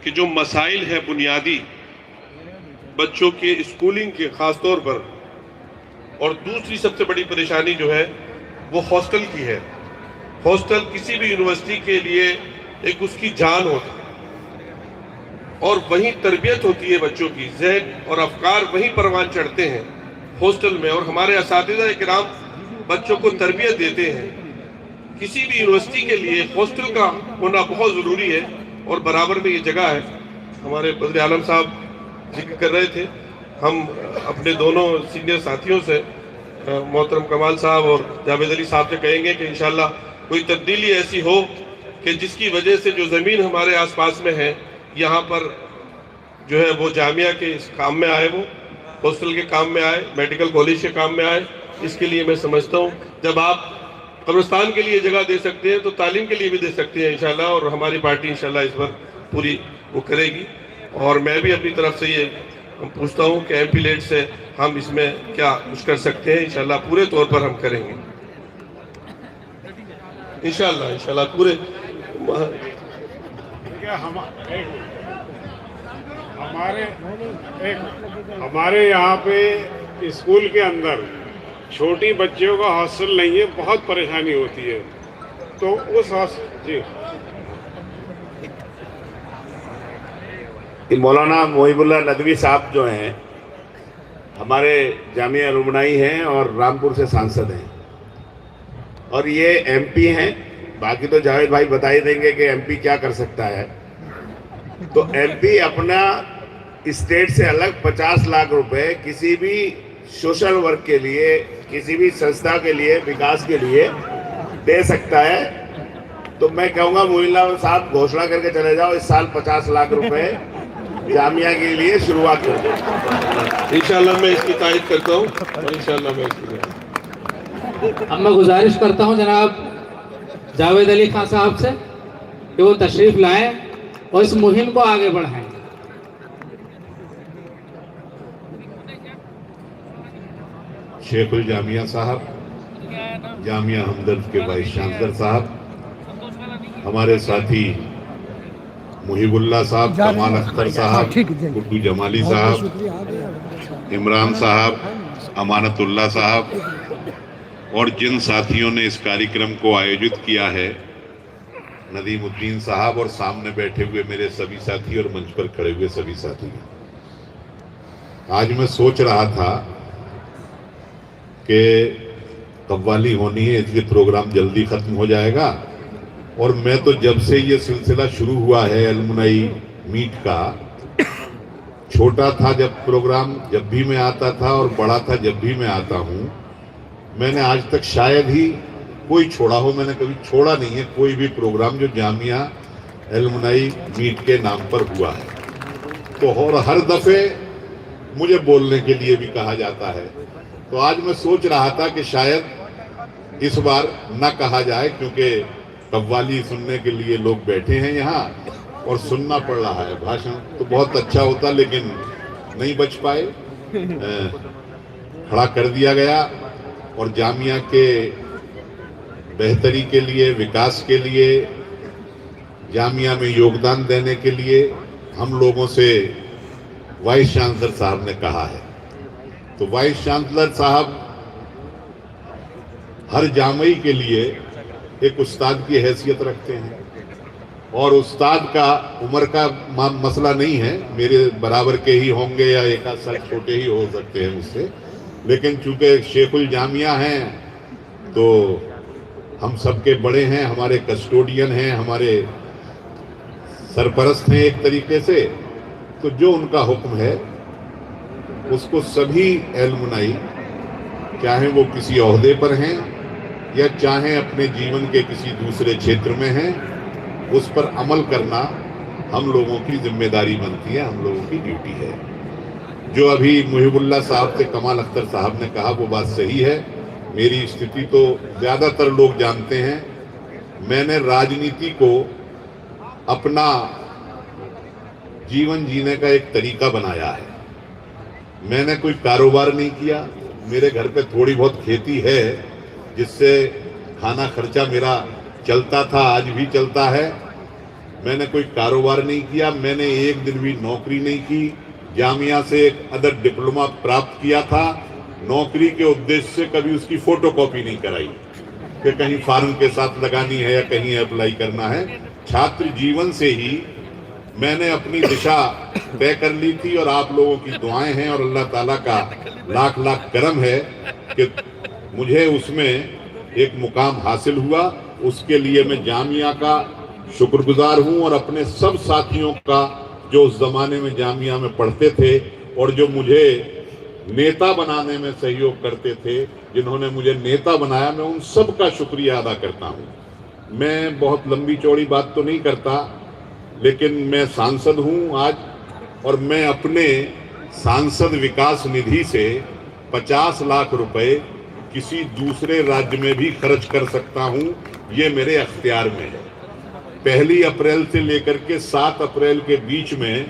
कि जो मसाइल है बुनियादी बच्चों के स्कूलिंग के ख़ास तौर पर, और दूसरी सबसे बड़ी परेशानी जो है वो हॉस्टल की है। हॉस्टल किसी भी यूनिवर्सिटी के लिए एक उसकी जान होती है और वहीं तरबियत होती है बच्चों की, जहन और अफकार वहीं परवान चढ़ते हैं हॉस्टल में, और हमारे असातिज़ा किराम बच्चों को तरबियत देते हैं। किसी भी यूनिवर्सिटी के लिए हॉस्टल का होना बहुत ज़रूरी है और बराबर में ये जगह है। हमारे बदर आलम साहब जिक्र कर रहे थे, हम अपने दोनों सीनियर साथियों से मोहतरम कमाल साहब और जावेद अली साहब से कहेंगे कि इंशाल्लाह कोई तब्दीली ऐसी हो कि जिसकी वजह से जो ज़मीन हमारे आसपास में है यहाँ पर जो है वो जामिया के इस काम में आए, वो हॉस्टल के काम में आए, मेडिकल कॉलेज के काम में आए। इसके लिए मैं समझता हूँ जब आप कब्रिस्तान के लिए जगह दे सकते हैं तो तालीम के लिए भी दे सकते हैं इंशाल्लाह, और हमारी पार्टी इंशाल्लाह इस पर पूरी वो करेगी। और मैं भी अपनी तरफ से ये पूछता हूँ कि MP लेट से हम इसमें क्या कुछ कर सकते हैं, इंशाल्लाह पूरे तौर पर हम करेंगे इंशाल्लाह पूरे। हमारे यहाँ पे स्कूल के अंदर छोटी बच्चियों का हॉस्टल नहीं है, बहुत परेशानी होती है, तो उस जी मौलाना मोहिबुल्लाह नदवी साहब जो हैं हमारे जामिया अलुमनाई हैं और रामपुर से सांसद हैं, और ये MP हैं। बाकी तो जावेद भाई बता ही देंगे कि MP क्या कर सकता है। तो MP अपना स्टेट से अलग 50 लाख रुपए किसी भी सोशल वर्क के लिए, किसी भी संस्था के लिए, विकास के लिए दे सकता है। तो मैं कहूँगा मोहिबुल्लाह साहब घोषणा करके चले जाओ, इस साल 50 लाख रुपए जामिया के लिए शुरुआत कर दो। इंशाल्लाह मैं इसकी तारीफ करता हूँ और इंशाल्लाह मैं इसकी। अब मैं गुजारिश करता हूँ जनाब जावेद अली खान साहब से कि वो तशरीफ लाएं और इस मुहिम को आगे बढ़ाएं। शेखुल जामिया साहब, जामिया हमदर्द के वाइस चांसलर साहब, हमारे साथी मुहिबुल्लाह साहब, कमाल अख्तर साहब, गुड्डू जमाली साहब, इमरान साहब, अमानतुल्लाह साहब, और जिन साथियों ने इस कार्यक्रम को आयोजित किया है, नदीमुद्दीन साहब, और सामने बैठे हुए मेरे सभी साथी और मंच पर खड़े हुए सभी साथी। आज मैं सोच रहा था कि कव्वाली होनी है, इसलिए प्रोग्राम जल्दी खत्म हो जाएगा, और मैं तो जब से ये सिलसिला शुरू हुआ है अलुमनाई मीट का, छोटा था जब प्रोग्राम जब भी मैं आता था और बड़ा था जब भी मैं आता हूँ, मैंने आज तक शायद ही कोई छोड़ा हो, मैंने कभी छोड़ा नहीं है कोई भी प्रोग्राम जो जामिया अलुमनाई मीट के नाम पर हुआ है। तो और हर दफे मुझे बोलने के लिए भी कहा जाता है। तो आज मैं सोच रहा था कि शायद इस बार न कहा जाए, क्योंकि कव्वाली सुनने के लिए लोग बैठे हैं यहाँ और सुनना पड़ रहा है। भाषण तो बहुत अच्छा होता लेकिन नहीं बच पाए, खड़ा कर दिया गया। और जामिया के बेहतरी के लिए, विकास के लिए, जामिया में योगदान देने के लिए हम लोगों से वाइस चांसलर साहब ने कहा है। तो वाइस चांसलर साहब हर जामई के लिए एक उस्ताद की हैसियत रखते हैं, और उस्ताद का उम्र का मसला नहीं है, मेरे बराबर के ही होंगे या एक आध साल छोटे ही हो सकते हैं मुझसे, लेकिन चूंकि शेखुल जामिया हैं तो हम सबके बड़े हैं, हमारे कस्टोडियन हैं, हमारे सरपरस्त हैं एक तरीके से। तो जो उनका हुक्म है उसको सभी एलुमनाई, चाहे वो किसी ओहदे पर हैं या चाहे अपने जीवन के किसी दूसरे क्षेत्र में हैं, उस पर अमल करना हम लोगों की जिम्मेदारी बनती है, हम लोगों की ड्यूटी है। जो अभी मुहिबुल्लाह साहब से कमाल अख्तर साहब ने कहा वो बात सही है। मेरी स्थिति तो ज़्यादातर लोग जानते हैं। मैंने राजनीति को अपना जीवन जीने का एक तरीका बनाया है। मैंने कोई कारोबार नहीं किया। मेरे घर पे थोड़ी बहुत खेती है जिससे खाना खर्चा मेरा चलता था, आज भी चलता है। मैंने कोई कारोबार नहीं किया, मैंने एक दिन भी नौकरी नहीं की। जामिया से एक अदर डिप्लोमा प्राप्त किया था, नौकरी के उद्देश्य से कभी उसकी फोटोकॉपी नहीं कराई कि कहीं फार्म के साथ लगानी है या कहीं अप्लाई करना है। छात्र जीवन से ही मैंने अपनी दिशा तय कर ली थी, और आप लोगों की दुआएं हैं और अल्लाह ताला का लाख लाख करम है कि मुझे उसमें एक मुकाम हासिल हुआ। उसके लिए मैं जामिया का शुक्रगुजार हूं और अपने सब साथियों का जो उस जमाने में जामिया में पढ़ते थे और जो मुझे नेता बनाने में सहयोग करते थे, जिन्होंने मुझे नेता बनाया, मैं उन सब का शुक्रिया अदा करता हूं। मैं बहुत लंबी चौड़ी बात तो नहीं करता, लेकिन मैं सांसद हूं आज, और मैं अपने सांसद विकास निधि से 50 लाख रुपए किसी दूसरे राज्य में भी खर्च कर सकता हूं। ये मेरे अख्तियार में है। 1 अप्रैल से लेकर के 7 अप्रैल के बीच में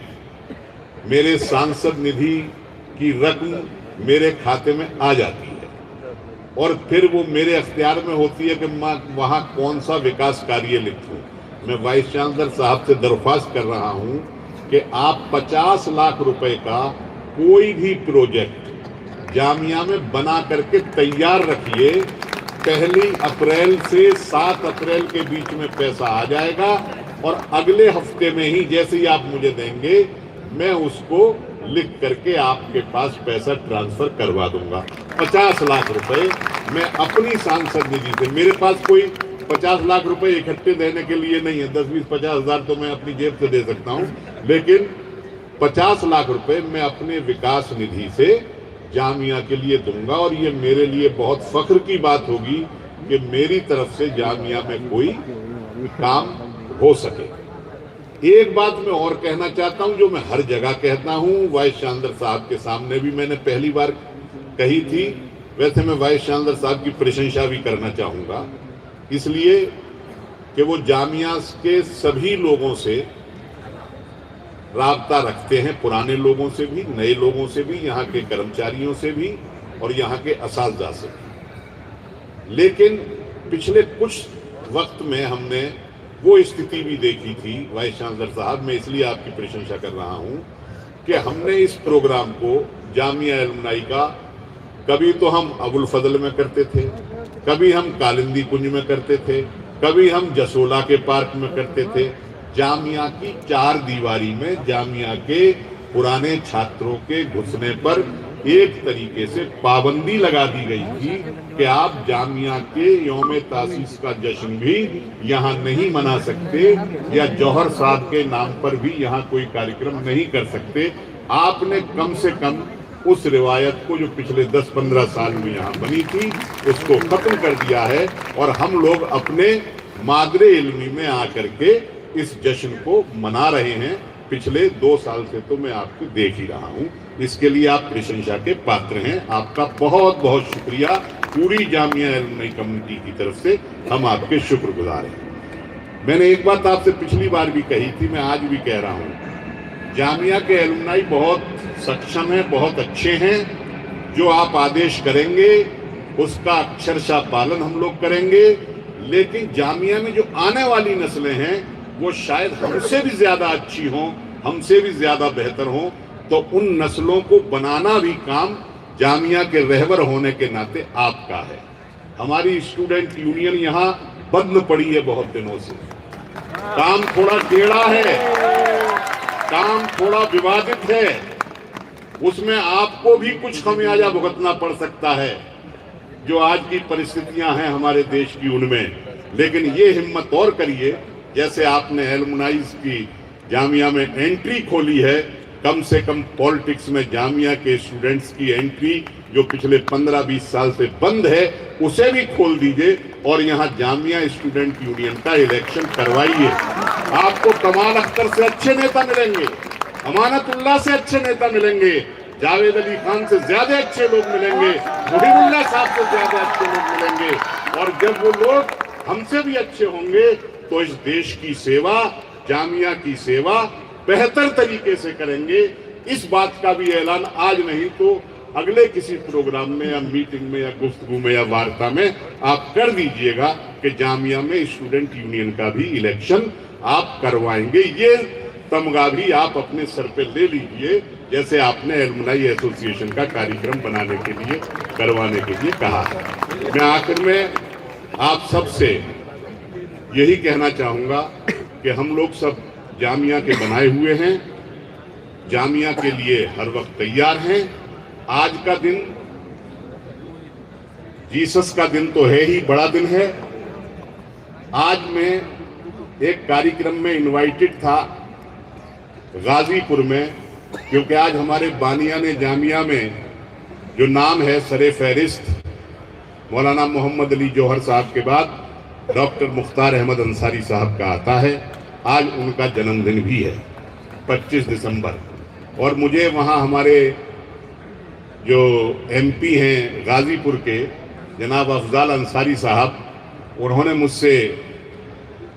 मेरे सांसद निधि की रकम मेरे खाते में आ जाती है, और फिर वो मेरे अख्तियार में होती है कि मैं वहाँ कौन सा विकास कार्य लिखूं। मैं वाइस चांसलर साहब से दरख्वास्त कर रहा हूं कि आप 50 लाख रुपए का कोई भी प्रोजेक्ट जामिया में बना करके तैयार रखिए। 1 अप्रैल से 7 अप्रैल के बीच में पैसा आ जाएगा, और अगले हफ्ते में ही जैसे ही आप मुझे देंगे मैं उसको लिख करके आपके पास पैसा ट्रांसफर करवा दूंगा। 50 लाख रुपए मैं अपनी सांसद निधि से, मेरे पास कोई 50 लाख रुपए इकट्ठे देने के लिए नहीं है। 10-20-50 हजार तो मैं अपनी जेब से दे सकता हूं, लेकिन 50 लाख रुपए मैं अपने विकास निधि से जामिया के लिए दूंगा। और ये मेरे लिए बहुत फख्र की बात होगी कि मेरी तरफ से जामिया में कोई काम हो सके। एक बात मैं और कहना चाहता हूं, जो मैं हर जगह कहता हूं, वाइस चांसलर साहब के सामने भी मैंने पहली बार कही थी। वैसे मैं वाइस चांसलर साहब की प्रशंसा भी करना चाहूंगा, इसलिए कि वो जामिया के सभी लोगों से राब्ता रखते हैं, पुराने लोगों से भी, नए लोगों से भी, यहाँ के कर्मचारियों से भी और यहाँ के असातिज़ा से भी। लेकिन पिछले कुछ वक्त में हमने वो स्थिति भी देखी थी, वाइस चांसलर साहब, मैं इसलिए आपकी प्रशंसा कर रहा हूँ कि हमने इस प्रोग्राम को जामिया एलुमनाई का कभी तो हम अबुल फजल में करते थे, कभी हम कालिंदी कुंज में करते थे, कभी हम जसोला के पार्क में करते थे। जामिया की 4 दीवारी में जामिया के पुराने छात्रों के घुसने पर एक तरीके से पाबंदी लगा दी गई थी कि आप जामिया के यौम तासीस का जश्न भी यहाँ नहीं मना सकते, या जौहर साहब के नाम पर भी यहाँ कोई कार्यक्रम नहीं कर सकते। आपने कम से कम उस रिवायत को जो पिछले 10-15 साल में यहाँ बनी थी उसको खत्म कर दिया है, और हम लोग अपने मादरे इल्मी में आकर के इस जश्न को मना रहे हैं। पिछले 2 साल से तो मैं आपको देख ही रहा हूँ। इसके लिए आप प्रशंसा के पात्र हैं। आपका बहुत बहुत शुक्रिया। पूरी जामिया एलुमनाई कम्युनिटी की तरफ से हम आपके शुक्रगुजार हैं। मैंने एक बात आपसे पिछली बार भी कही थी, मैं आज भी कह रहा हूँ, जामिया के एलुमनाई बहुत सक्षम हैं, बहुत अच्छे हैं। जो आप आदेश करेंगे उसका अक्षरशः पालन हम लोग करेंगे। लेकिन जामिया में जो आने वाली नस्लें हैं वो शायद हमसे भी ज्यादा अच्छी हों, हमसे भी ज्यादा बेहतर हों, तो उन नस्लों को बनाना भी काम जामिया के रहबर होने के नाते आपका है। हमारी स्टूडेंट यूनियन यहाँ बंद पड़ी है बहुत दिनों से, काम थोड़ा टेढ़ा है, काम थोड़ा विवादित है, उसमें आपको भी कुछ खमियाजा भुगतना पड़ सकता है जो आज की परिस्थितियां हैं हमारे देश की उनमें। लेकिन ये हिम्मत और करिए, जैसे आपने एलुमनाइज की जामिया में एंट्री खोली है, कम से कम पॉलिटिक्स में जामिया के स्टूडेंट्स की एंट्री जो पिछले 15-20 साल से बंद है उसे भी खोल दीजिए और यहाँ जामिया स्टूडेंट यूनियन का इलेक्शन करवाइए। आपको कमाल अख्तर से अच्छे नेता मिलेंगे, अमानतुल्लाह से अच्छे नेता मिलेंगे, जावेद अली खान से ज्यादा अच्छे लोग मिलेंगे, मुहिबुल्लाह साहब से ज्यादा अच्छे लोग मिलेंगे। और जब वो लोग हमसे भी अच्छे होंगे तो इस देश की सेवा, जामिया की सेवा बेहतर तरीके से करेंगे। इस बात का भी ऐलान आज नहीं तो अगले किसी प्रोग्राम में या मीटिंग में या गुफ्तगू में या वार्ता में आप कर दीजिएगा कि जामिया में स्टूडेंट यूनियन का भी इलेक्शन आप करवाएंगे। ये तमगा भी आप अपने सर पे ले लीजिए, जैसे आपने एलुमनाई एसोसिएशन का कार्यक्रम बनाने के लिए, करवाने के लिए कहा है। मैं आखिर में आप सबसे यही कहना चाहूँगा कि हम लोग सब जामिया के बनाए हुए हैं, जामिया के लिए हर वक्त तैयार हैं। आज का दिन जीसस का दिन तो है ही, बड़ा दिन है। आज मैं एक कार्यक्रम में इनवाइटेड था गाजीपुर में, क्योंकि आज हमारे बानियाने जामिया में जो नाम है सरे फहरिस्त मौलाना मोहम्मद अली जौहर साहब के बाद डॉक्टर मुख्तार अहमद अंसारी साहब का आता है। आज उनका जन्मदिन भी है 25 दिसंबर। और मुझे वहाँ हमारे जो एमपी हैं गाजीपुर के जनाब अफजाल अंसारी साहब, उन्होंने मुझसे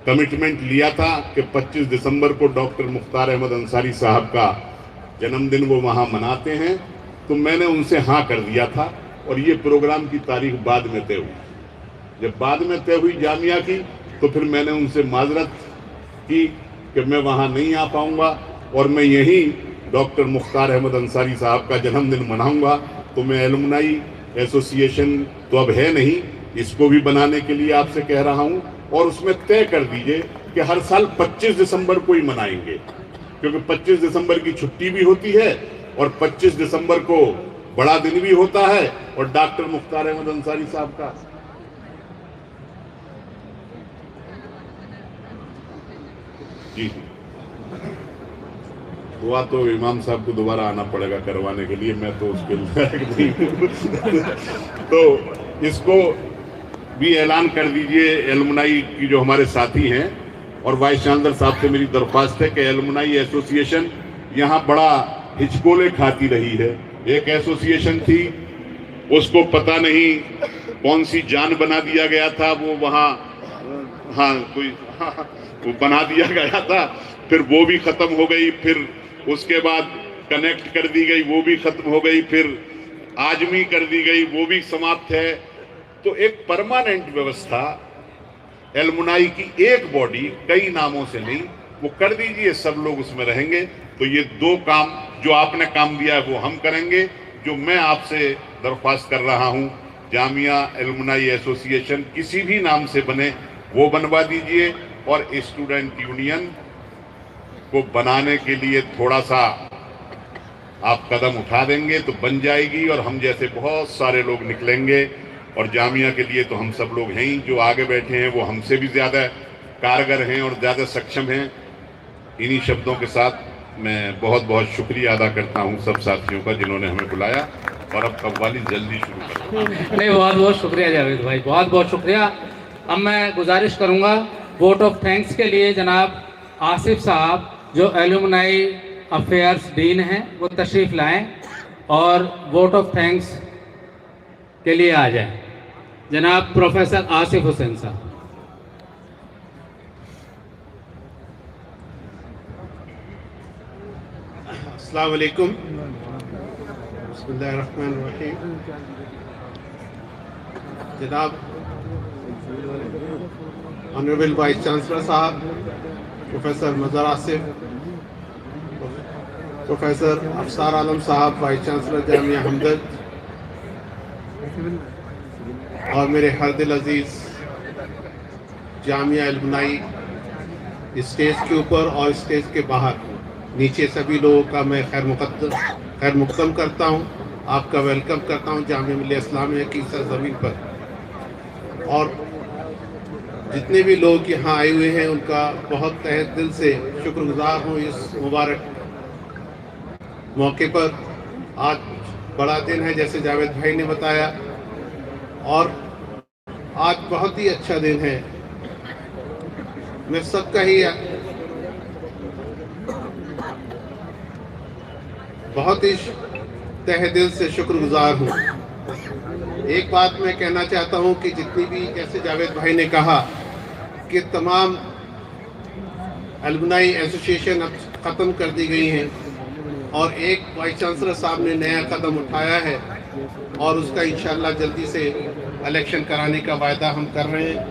कमिटमेंट लिया था कि 25 दिसंबर को डॉक्टर मुख्तार अहमद अंसारी साहब का जन्मदिन वो वहाँ मनाते हैं। तो मैंने उनसे हाँ कर दिया था और ये प्रोग्राम की तारीख बाद में तय हुई। जब बाद में तय हुई जामिया की तो फिर मैंने उनसे माजरत की कि मैं वहाँ नहीं आ पाऊँगा और मैं यहीं डॉक्टर मुख्तार अहमद अंसारी साहब का जन्मदिन मनाऊँगा। तो मैं एलुमनाई एसोसिएशन तो अब है नहीं, इसको भी बनाने के लिए आपसे कह रहा हूँ और उसमें तय कर दीजिए कि हर साल 25 दिसंबर को ही मनाएंगे, क्योंकि 25 दिसंबर की छुट्टी भी होती है और 25 दिसंबर को बड़ा दिन भी होता है और डॉक्टर मुख्तार अहमद अंसारी साहब का जी दुआ तो इमाम साहब को दोबारा आना पड़ेगा करवाने के लिए, मैं तो उसके लिए तो इसको भी ऐलान कर दीजिए। एलुमनाई की जो हमारे साथी हैं और वाइस चांसलर साहब से मेरी दरख्वास्त है कि एलुमनाई एसोसिएशन यहाँ बड़ा हिचकोले खाती रही है। एक एसोसिएशन थी, उसको पता नहीं कौन सी जान बना दिया गया था, वो वहाँ वो बना दिया गया था, फिर वो भी खत्म हो गई, फिर उसके बाद कनेक्ट कर दी गई, वो भी खत्म हो गई, फिर आजमी कर दी गई, वो भी समाप्त है। तो एक परमानेंट व्यवस्था एलुमनाई की एक बॉडी, कई नामों से नहीं, वो कर दीजिए, सब लोग उसमें रहेंगे। तो ये दो काम जो आपने काम दिया है वो हम करेंगे। जो मैं आपसे दरख्वास्त कर रहा हूँ, जामिया एलुमनाई एसोसिएशन किसी भी नाम से बने वो बनवा दीजिए और स्टूडेंट यूनियन को बनाने के लिए थोड़ा सा आप कदम उठा देंगे तो बन जाएगी और हम जैसे बहुत सारे लोग निकलेंगे। और जामिया के लिए तो हम सब लोग हैं ही, जो आगे बैठे हैं वो हमसे भी ज़्यादा कारगर हैं और ज़्यादा सक्षम हैं। इन्हीं शब्दों के साथ मैं बहुत बहुत शुक्रिया अदा करता हूं सब साथियों का जिन्होंने हमें बुलाया। और अब कव्वाली जल्दी शुरू करें। नहीं, बहुत बहुत शुक्रिया जावेद भाई, बहुत बहुत शुक्रिया। अब मैं गुजारिश करूंगा वोट ऑफ थैंक्स के लिए जनाब आसिफ साहब जो एलुमनाई अफेयर्स डीन हैं वो तशरीफ़ लाएं और वोट ऑफ थैंक्स के लिए आ जाएं। जनाब प्रोफेसर आसिफ हुसैन साहब। अस्सलाम वालेकुम, बिस्मिल्लाहिर्रहमानिर्रहीम। जनाब ऑनरेबल वाइस चांसलर साहब, प्रोफेसर मज़हर आसिफ, प्रोफेसर अफसार आलम साहब, वाइस चांसलर जामिया हमदर्द, और मेरे हर दिल अजीज़ जामिया अलुमनाई, स्टेज के ऊपर और स्टेज के बाहर नीचे सभी लोगों का मैं खैर मुक़द्दम करता हूँ, आपका वेलकम करता हूँ जामिया मिल्लिया इस्लामिया की सरज़मीन पर। और जितने भी लोग यहाँ आए हुए हैं उनका बहुत तहे दिल से शुक्रगुजार हूँ इस मुबारक मौके पर। आज बड़ा दिन है जैसे जावेद भाई ने बताया, और आज बहुत ही अच्छा दिन है। मैं सबका ही बहुत ही तहे दिल से शुक्रगुजार हूँ। एक बात मैं कहना चाहता हूँ कि जितनी भी, जैसे जावेद भाई ने कहा कि तमाम अलुमनाई एसोसिएशन अब ख़त्म कर दी गई हैं, और एक वाइस चांसलर साहब ने नया कदम उठाया है और उसका इंशाअल्लाह जल्दी से इलेक्शन कराने का वायदा हम कर रहे हैं।